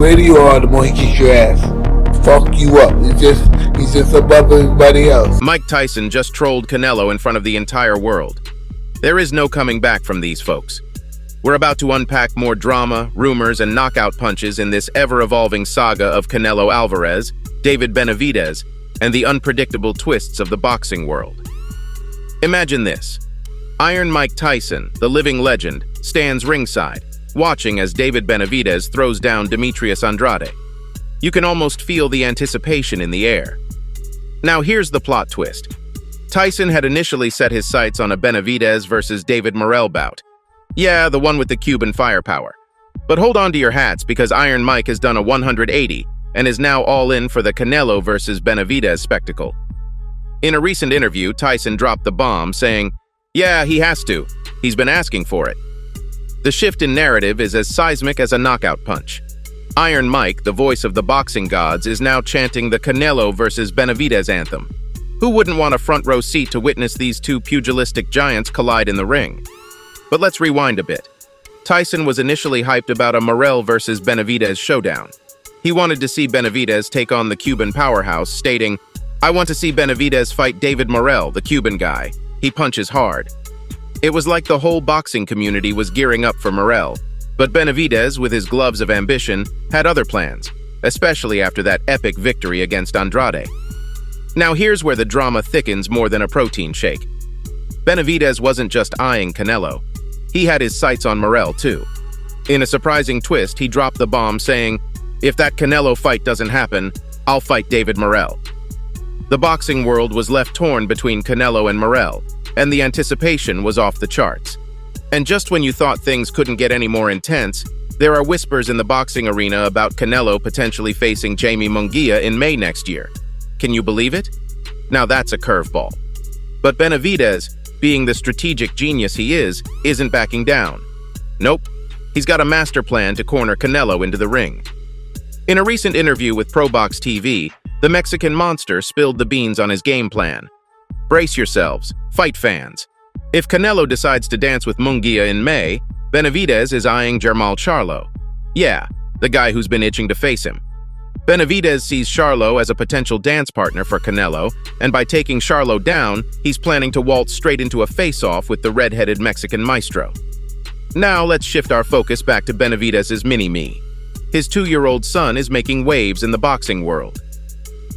Greater you are, the more he kicks your ass. Fuck you up. He's just above everybody else. Mike Tyson just trolled Canelo in front of the entire world. There is no coming back from these folks. We're about to unpack more drama, rumors, and knockout punches in this ever-evolving saga of Canelo Alvarez, David Benavidez, and the unpredictable twists of the boxing world. Imagine this. Iron Mike Tyson, the living legend, stands ringside, watching as David Benavidez throws down Demetrius Andrade. You can almost feel the anticipation in the air. Now here's the plot twist. Tyson had initially set his sights on a Benavidez versus David Morrell bout. Yeah, the one with the Cuban firepower. But hold on to your hats because Iron Mike has done a 180 and is now all in for the Canelo versus Benavidez spectacle. In a recent interview, Tyson dropped the bomb, saying, "Yeah, he has to. He's been asking for it." The shift in narrative is as seismic as a knockout punch. Iron Mike, the voice of the boxing gods, is now chanting the Canelo versus Benavidez anthem. Who wouldn't want a front row seat to witness these two pugilistic giants collide in the ring? But let's rewind a bit. Tyson was initially hyped about a Morrell versus Benavidez showdown. He wanted to see Benavidez take on the Cuban powerhouse, stating, "I want to see Benavidez fight David Morrell, the Cuban guy. He punches hard." It was like the whole boxing community was gearing up for Morrell, but Benavidez, with his gloves of ambition, had other plans, especially after that epic victory against Andrade. Now here's where the drama thickens more than a protein shake. Benavidez wasn't just eyeing Canelo. He had his sights on Morrell too. In a surprising twist, he dropped the bomb saying, "If that Canelo fight doesn't happen, I'll fight David Morrell." The boxing world was left torn between Canelo and Morrell, and the anticipation was off the charts. And just when you thought things couldn't get any more intense, there are whispers in the boxing arena about Canelo potentially facing Jermall Munguía in May next year. Can you believe it? Now that's a curveball. But Benavidez, being the strategic genius he is, isn't backing down. Nope, he's got a master plan to corner Canelo into the ring. In a recent interview with ProBox TV, the Mexican monster spilled the beans on his game plan. Brace yourselves, fight fans. If Canelo decides to dance with Munguía in May, Benavidez is eyeing Jermall Charlo. Yeah, the guy who's been itching to face him. Benavidez sees Charlo as a potential dance partner for Canelo, and by taking Charlo down, he's planning to waltz straight into a face-off with the red-headed Mexican maestro. Now let's shift our focus back to Benavidez's mini-me. His 2-year-old son is making waves in the boxing world.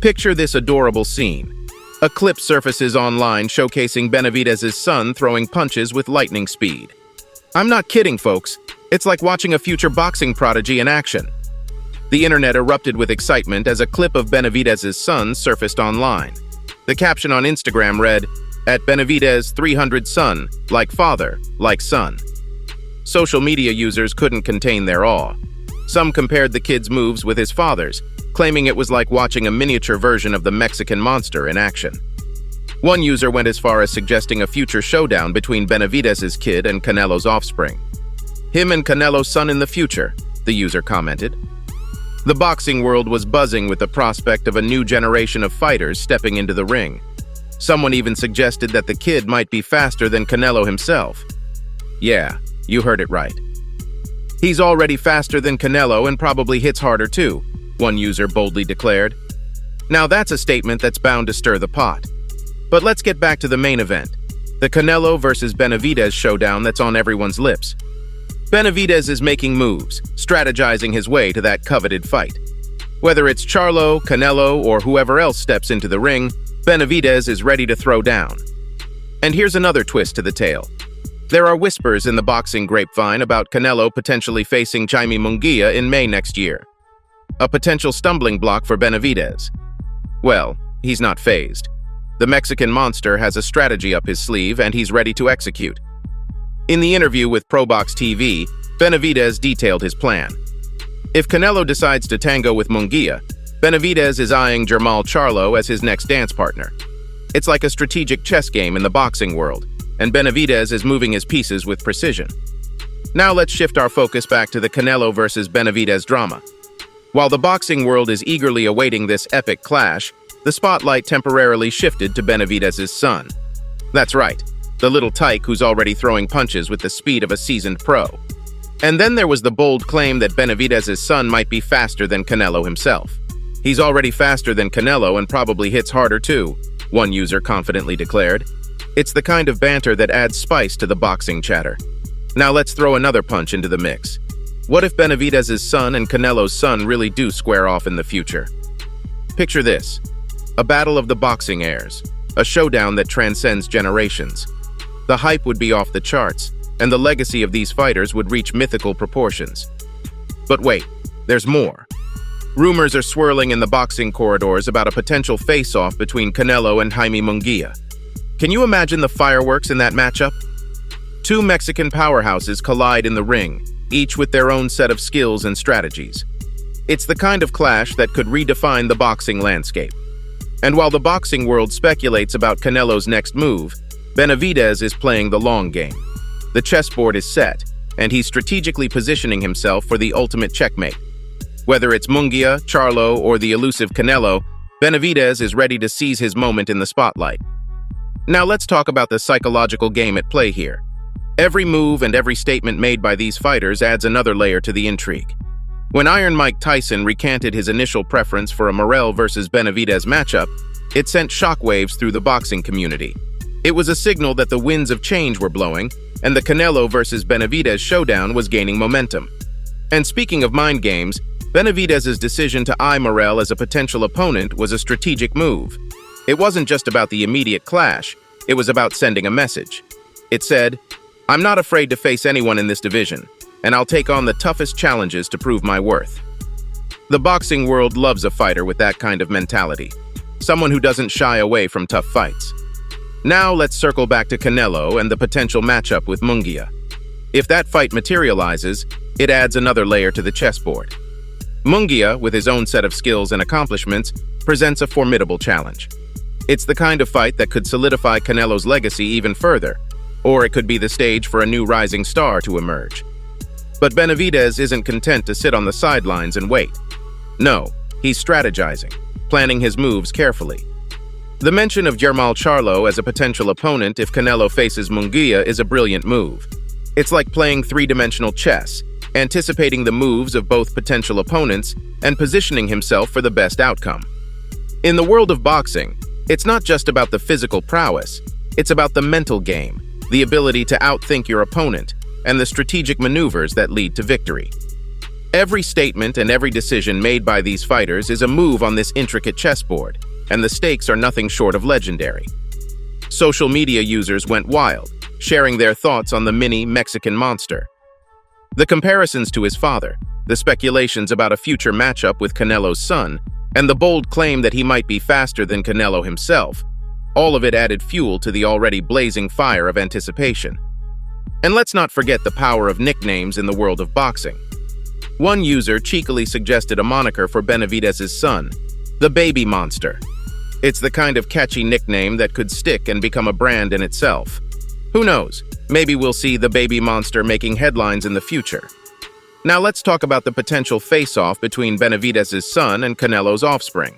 Picture this adorable scene. A clip surfaces online showcasing Benavidez's son throwing punches with lightning speed. I'm not kidding, folks. It's like watching a future boxing prodigy in action. The internet erupted with excitement as a clip of Benavidez's son surfaced online. The caption on Instagram read, "At Benavidez 300 son, like father, like son." Social media users couldn't contain their awe. Some compared the kid's moves with his father's, claiming it was like watching a miniature version of the Mexican monster in action. One user went as far as suggesting a future showdown between Benavidez's kid and Canelo's offspring. "Him and Canelo's son in the future," the user commented. The boxing world was buzzing with the prospect of a new generation of fighters stepping into the ring. Someone even suggested that the kid might be faster than Canelo himself. Yeah, you heard it right. "He's already faster than Canelo and probably hits harder too," one user boldly declared. Now that's a statement that's bound to stir the pot. But let's get back to the main event, the Canelo versus Benavidez showdown that's on everyone's lips. Benavidez is making moves, strategizing his way to that coveted fight. Whether it's Charlo, Canelo, or whoever else steps into the ring, Benavidez is ready to throw down. And here's another twist to the tale. There are whispers in the boxing grapevine about Canelo potentially facing Jermall Munguía in May next year. A potential stumbling block for Benavidez. Well, he's not fazed. The Mexican monster has a strategy up his sleeve and he's ready to execute. In the interview with ProBox TV, Benavidez detailed his plan. If Canelo decides to tango with Munguía, Benavidez is eyeing Jermall Charlo as his next dance partner. It's like a strategic chess game in the boxing world, and Benavidez is moving his pieces with precision. Now let's shift our focus back to the Canelo versus Benavidez drama. While the boxing world is eagerly awaiting this epic clash, the spotlight temporarily shifted to Benavidez's son. That's right, the little tyke who's already throwing punches with the speed of a seasoned pro. And then there was the bold claim that Benavidez's son might be faster than Canelo himself. "He's already faster than Canelo and probably hits harder too," one user confidently declared. It's the kind of banter that adds spice to the boxing chatter. Now let's throw another punch into the mix. What if Benavidez's son and Canelo's son really do square off in the future? Picture this: a battle of the boxing heirs, a showdown that transcends generations. The hype would be off the charts, and the legacy of these fighters would reach mythical proportions. But wait, there's more. Rumors are swirling in the boxing corridors about a potential face-off between Canelo and Jaime Munguía. Can you imagine the fireworks in that matchup? Two Mexican powerhouses collide in the ring, each with their own set of skills and strategies. It's the kind of clash that could redefine the boxing landscape. And while the boxing world speculates about Canelo's next move, Benavidez is playing the long game. The chessboard is set, and he's strategically positioning himself for the ultimate checkmate. Whether it's Munguía, Charlo, or the elusive Canelo, Benavidez is ready to seize his moment in the spotlight. Now let's talk about the psychological game at play here. Every move and every statement made by these fighters adds another layer to the intrigue. When Iron Mike Tyson recanted his initial preference for a Morel versus Benavidez matchup, it sent shockwaves through the boxing community. It was a signal that the winds of change were blowing, and the Canelo versus Benavidez showdown was gaining momentum. And speaking of mind games, Benavidez's decision to eye Morel as a potential opponent was a strategic move. It wasn't just about the immediate clash, it was about sending a message. It said, "I'm not afraid to face anyone in this division, and I'll take on the toughest challenges to prove my worth." The boxing world loves a fighter with that kind of mentality, someone who doesn't shy away from tough fights. Now let's circle back to Canelo and the potential matchup with Munguía. If that fight materializes, it adds another layer to the chessboard. Munguía, with his own set of skills and accomplishments, presents a formidable challenge. It's the kind of fight that could solidify Canelo's legacy even further, or it could be the stage for a new rising star to emerge. But Benavidez isn't content to sit on the sidelines and wait. No, he's strategizing, planning his moves carefully. The mention of Jermall Charlo as a potential opponent if Canelo faces Munguía is a brilliant move. It's like playing three-dimensional chess, anticipating the moves of both potential opponents and positioning himself for the best outcome. In the world of boxing, it's not just about the physical prowess, it's about the mental game, the ability to outthink your opponent, and the strategic maneuvers that lead to victory. Every statement and every decision made by these fighters is a move on this intricate chessboard, and the stakes are nothing short of legendary. Social media users went wild, sharing their thoughts on the mini Mexican monster. The comparisons to his father, the speculations about a future matchup with Canelo's son, and the bold claim that he might be faster than Canelo himself, all of it added fuel to the already blazing fire of anticipation. And let's not forget the power of nicknames in the world of boxing. One user cheekily suggested a moniker for Benavidez's son, the Baby Monster. It's the kind of catchy nickname that could stick and become a brand in itself. Who knows, maybe we'll see the Baby Monster making headlines in the future. Now let's talk about the potential face-off between Benavidez's son and Canelo's offspring.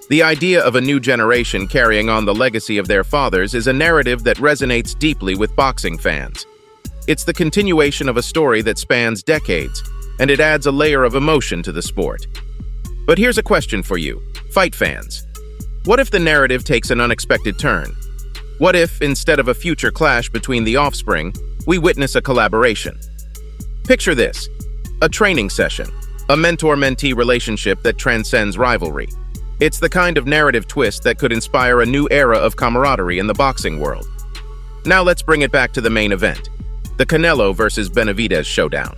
The idea of a new generation carrying on the legacy of their fathers is a narrative that resonates deeply with boxing fans. It's the continuation of a story that spans decades, and it adds a layer of emotion to the sport. But here's a question for you, fight fans. What if the narrative takes an unexpected turn? What if, instead of a future clash between the offspring, we witness a collaboration? Picture this: a training session, a mentor-mentee relationship that transcends rivalry. It's the kind of narrative twist that could inspire a new era of camaraderie in the boxing world. Now let's bring it back to the main event, the Canelo versus Benavidez showdown.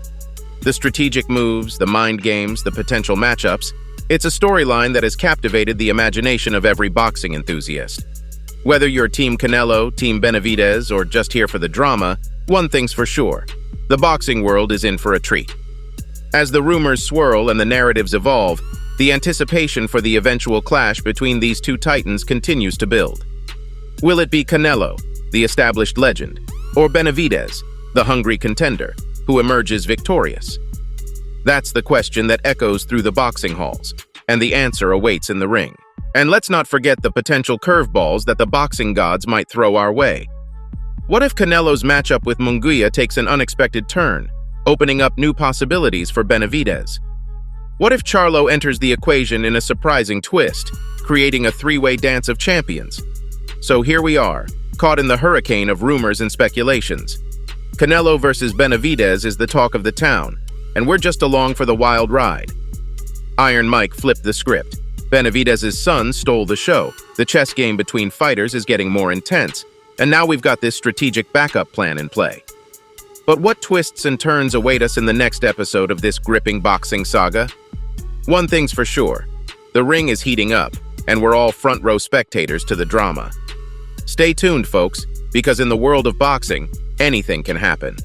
The strategic moves, the mind games, the potential matchups, it's a storyline that has captivated the imagination of every boxing enthusiast. Whether you're Team Canelo, Team Benavidez, or just here for the drama, one thing's for sure: the boxing world is in for a treat. As the rumors swirl and the narratives evolve, the anticipation for the eventual clash between these two titans continues to build. Will it be Canelo, the established legend, or Benavidez, the hungry contender, who emerges victorious? That's the question that echoes through the boxing halls, and the answer awaits in the ring. And let's not forget the potential curveballs that the boxing gods might throw our way. What if Canelo's matchup with Munguía takes an unexpected turn? opening up new possibilities for Benavidez. What if Charlo enters the equation in a surprising twist, creating a three-way dance of champions? So here we are, caught in the hurricane of rumors and speculations. Canelo versus Benavidez is the talk of the town, and we're just along for the wild ride. Iron Mike flipped the script. Benavidez's son stole the show. The chess game between fighters is getting more intense, and now we've got this strategic backup plan in play. But what twists and turns await us in the next episode of this gripping boxing saga? One thing's for sure, the ring is heating up, and we're all front row spectators to the drama. Stay tuned, folks, because in the world of boxing, anything can happen.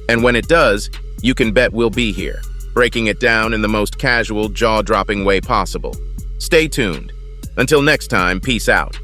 And when it does, you can bet we'll be here, breaking it down in the most casual, jaw-dropping way possible. Stay tuned. Until next time, peace out.